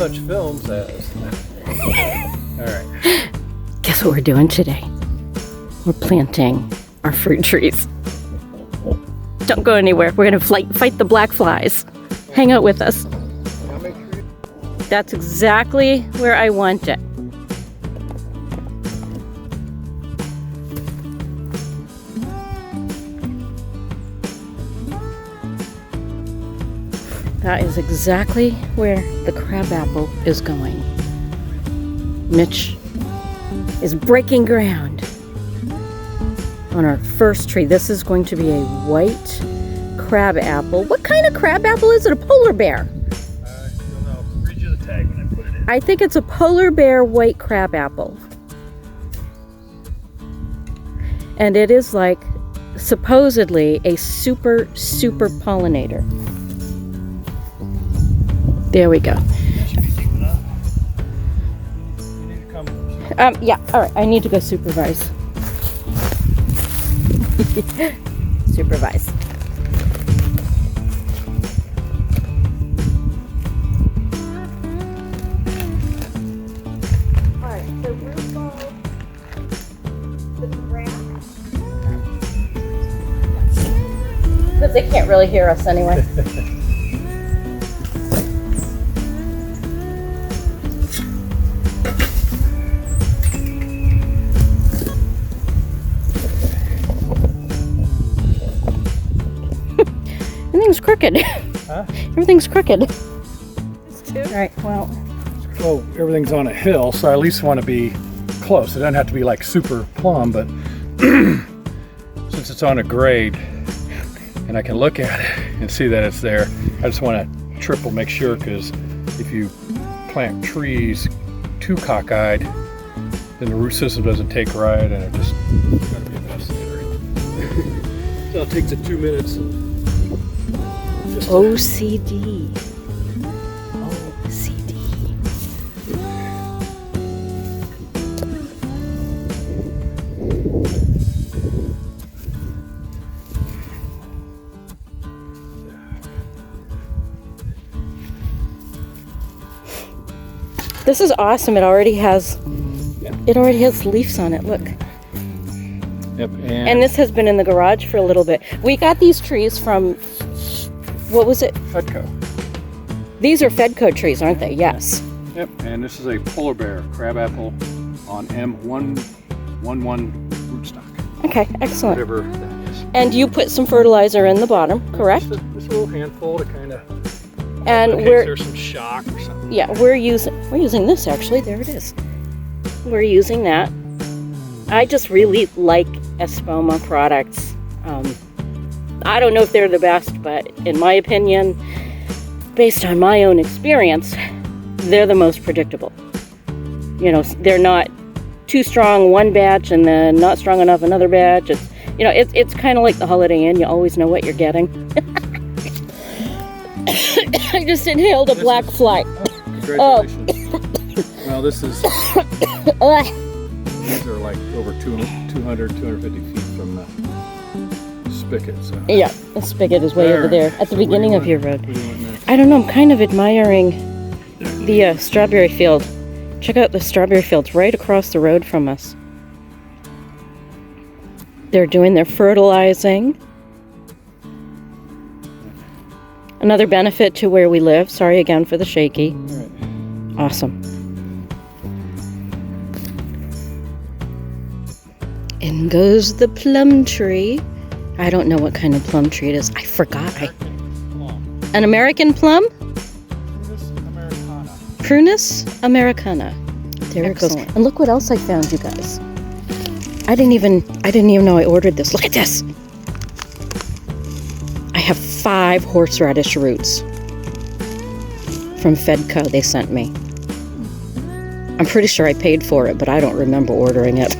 such films as. Alright. Guess what we're doing today? We're planting our fruit trees. Don't go anywhere. We're gonna fight the black flies. Hang out with us. That's exactly where I want it. That is exactly where the crabapple is going. Mitch is breaking ground on our first tree. This is going to be a white crabapple. What kind of crabapple is it? A polar bear? I don't know. Read you the tag when I put it in. I think it's a polar bear white crabapple. And it is like supposedly a super pollinator. There we go. That should be deep enough. You need to come. Yeah, all right, I need to go supervise. Supervise. All right, the roof ball, the grass. Because they can't really hear us anyway. Everything's crooked. Huh? Everything's crooked. All right, well. Well, everything's on a hill, so I at least want to be close. It doesn't have to be like super plumb, but since it's on a grade and I can look at it and see that it's there, I just want to triple make sure, because if you plant trees too cockeyed, then the root system doesn't take right, and it just it's going to be a mess later. So it takes it 2 minutes. OCD. OCD. This is awesome. It already has leaves on it. Look. Yep. And this has been in the garage for a little bit. We got these trees from, what was it? Fedco. These are Fedco trees, aren't they? Yes. Yep, and this is a polar bear crabapple on M111 rootstock. Okay, excellent. Whatever that is. And you put some fertilizer in the bottom, correct? Just a little handful to kind of. And in case there's some shock or something. Yeah, we're using this actually. There it is. We're using that. I just really like Espoma products. I don't know if they're the best, but in my opinion, based on my own experience, they're the most predictable. You know, they're not too strong one batch and then not strong enough another batch. It's kind of like the Holiday Inn. You always know what you're getting. I just inhaled a black fly. Congratulations. Well, this is. These are like over 200, 250 feet from the spigot. So. Yeah, the spigot is way over there at the beginning of your road. Next? I don't know, I'm kind of admiring the strawberry field. Check out the strawberry fields right across the road from us. They're doing their fertilizing. Another benefit to where we live. Sorry again for the shaky. Right. Awesome. In goes the plum tree. I don't know what kind of plum tree it is. I forgot. An American plum? Prunus americana. Prunus americana. There Excellent. It goes. And look what else I found, you guys. I didn't even know I ordered this. Look at this. I have 5 horseradish roots from Fedco they sent me. I'm pretty sure I paid for it, but I don't remember ordering it.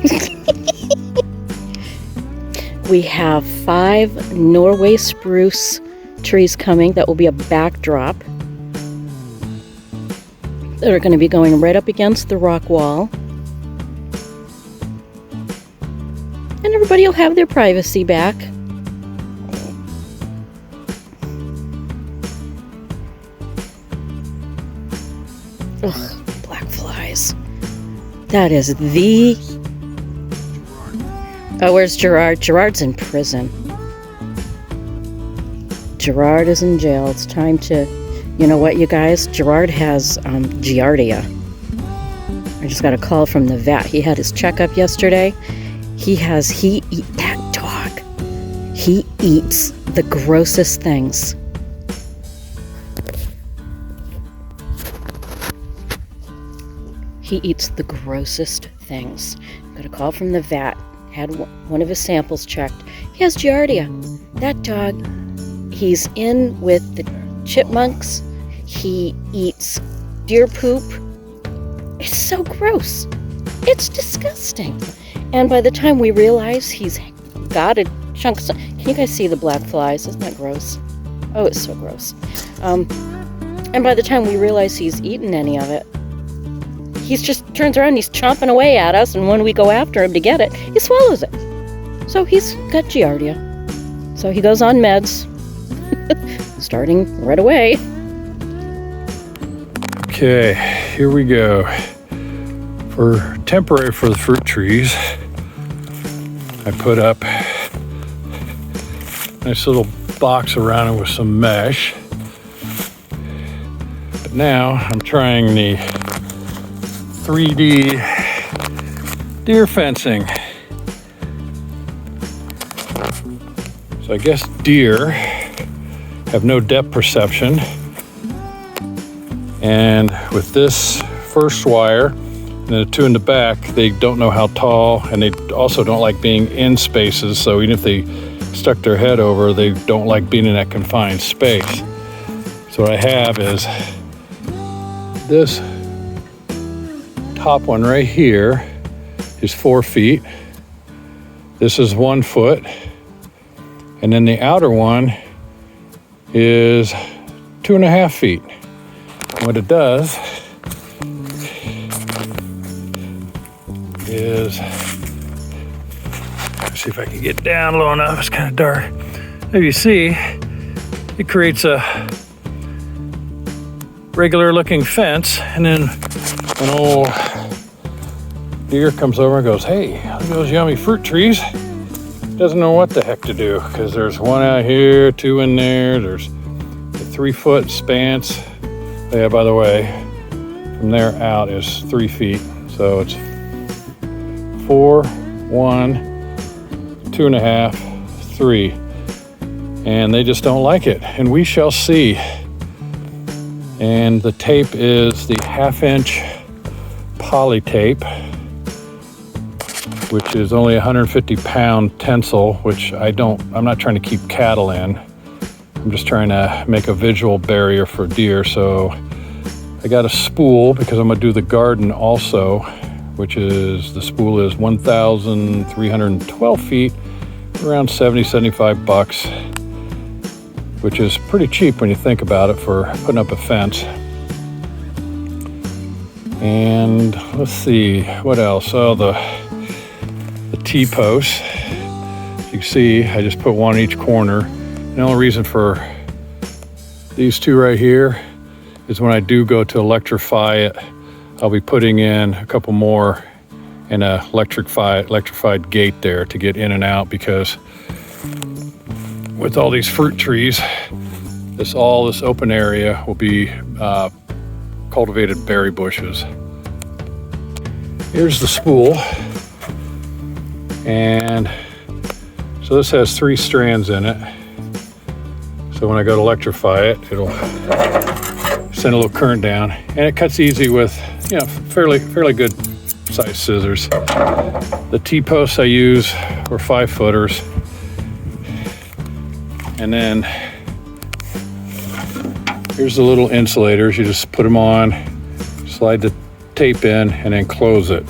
We have 5 Norway spruce trees coming that will be a backdrop that are going to be going right up against the rock wall. And everybody will have their privacy back. That is the... Oh, where's Gerard? Gerard's in prison. Gerard is in jail. It's time to... You know what, you guys? Gerard has giardia. I just got a call from the vet. He had his checkup yesterday. That dog. He eats the grossest things. He eats the grossest things. Got a call from the vet. Had one of his samples checked. He has giardia. That dog, he's in with the chipmunks. He eats deer poop. It's so gross. It's disgusting. And by the time we realize he's got a chunk of... Can you guys see the black flies? Isn't that gross? Oh, it's so gross. And by the time we realize he's eaten any of it, he's just turns around and he's chomping away at us, and when we go after him to get it, he swallows it. So he's got giardia. So he goes on meds, starting right away. Okay, here we go. For temporary for the fruit trees, I put up a nice little box around it with some mesh. But now I'm trying the 3D deer fencing. So I guess deer have no depth perception. And with this first wire and the two in the back, they don't know how tall, and they also don't like being in spaces. So even if they stuck their head over, they don't like being in that confined space. So what I have is this top one right here is 4 feet. This is 1 foot. And then the outer one is 2.5 feet. And what it does is, let's see if I can get down low enough. It's kind of dark. If you see, it creates a regular looking fence, and then an old deer comes over and goes, "Hey, look at those yummy fruit trees." Doesn't know what the heck to do, because there's one out here, 2 in there, there's a 3-foot spanse. Yeah, by the way, from there out is 3 feet. So it's 4, 1, 2.5, 3. And they just don't like it. And we shall see. And the tape is the 1/2-inch poly tape, which is only a 150-pound tensile, which I'm not trying to keep cattle in. I'm just trying to make a visual barrier for deer. So I got a spool because I'm gonna do the garden also, which is, the spool is 1,312 feet, around 70, 75 bucks, which is pretty cheap when you think about it for putting up a fence. And let's see, what else? Oh, the T-posts. As you can see, I just put one in each corner. The only reason for these two right here is when I do go to electrify it, I'll be putting in a couple more and a electrified gate there to get in and out, because with all these fruit trees, this open area will be cultivated berry bushes. Here's the spool. And so this has 3 strands in it. So when I go to electrify it, it'll send a little current down, and it cuts easy with, fairly good size scissors. The T-posts I use were 5-footers. And then here's the little insulators. You just put them on, slide the tape in, and then close it.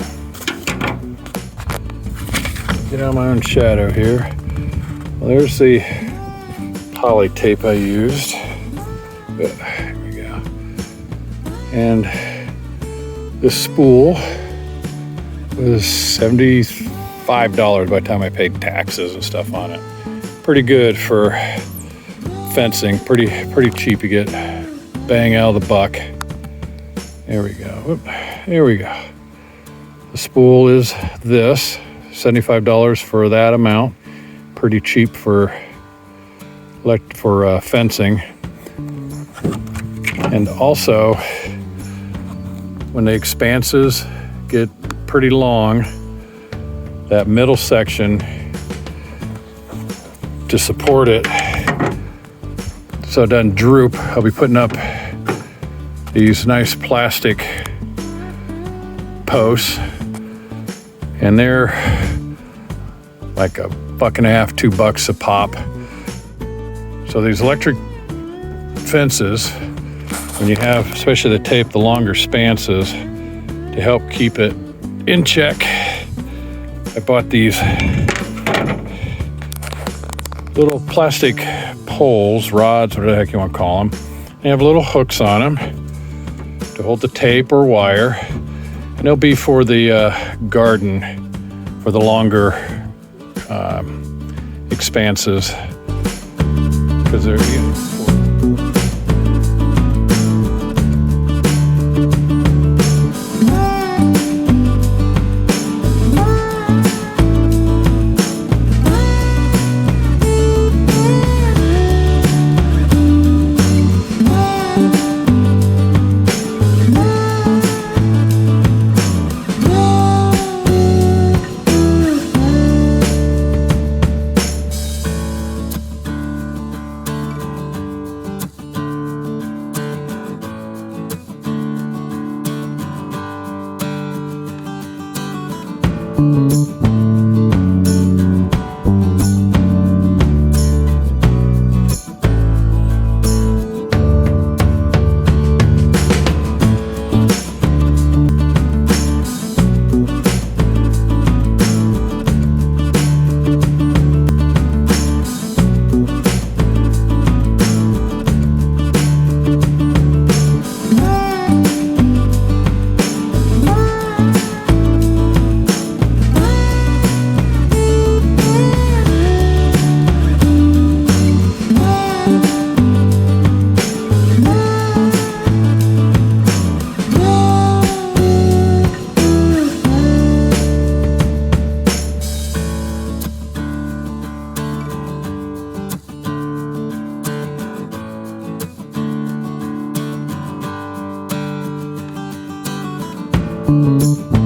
Get out my own shadow here. Well, there's the poly tape I used. Good. Here we go. And this spool was $75 by the time I paid taxes and stuff on it. Pretty good for fencing. Pretty cheap. You get bang out of the buck. There we go. Whoop. Here we go. The spool is this, $75 for that amount. Pretty cheap for fencing. And also, when the expanses get pretty long, that middle section to support it so it doesn't droop, I'll be putting up these nice plastic posts, and they're like $1.50, $2 a pop. So these electric fences, when you have, especially the tape, the longer spanses, to help keep it in check, I bought these little plastic poles, rods, whatever the heck you want to call them. They have little hooks on them to hold the tape or wire, and they'll be for the garden, for the longer expanses, because they're Thank you.